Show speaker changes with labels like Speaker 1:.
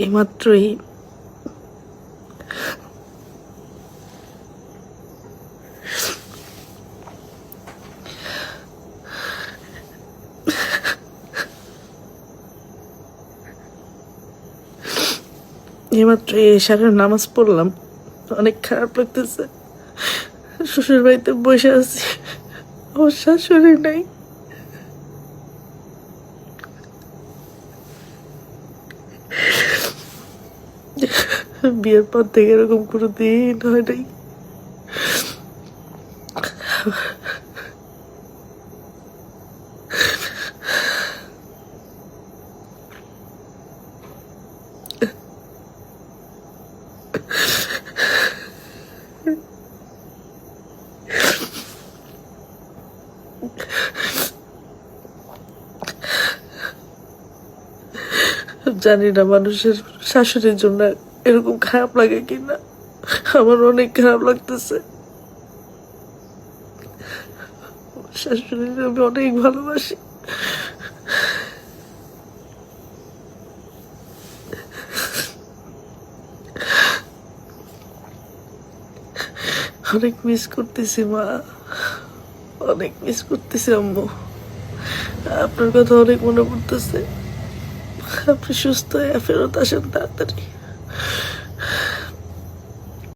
Speaker 1: এইমাত্রই এশারের নামাজ পড়লাম, অনেক খারাপ লাগতেছে। শ্বশুর বাড়িতে বসে আছি, আমার শাশুড়ি নাই। বিয়ের পর থেকে এরকম কোনো দিন হয় নাই। জানি না মানুষের শাশুড়ির জন্য এরকম খারাপ লাগে কিনা, আমার অনেক খারাপ লাগতেছে। শাশুড়ি আমি অনেক ভালোবাসি। অনেক মিস করতেছি মা, অনেক মিস করতেছি আম্মু। আপনার কথা অনেক মনে পড়তেছে। আপনি সুস্থ হয়ে ফেরত আসেন তাড়াতাড়ি।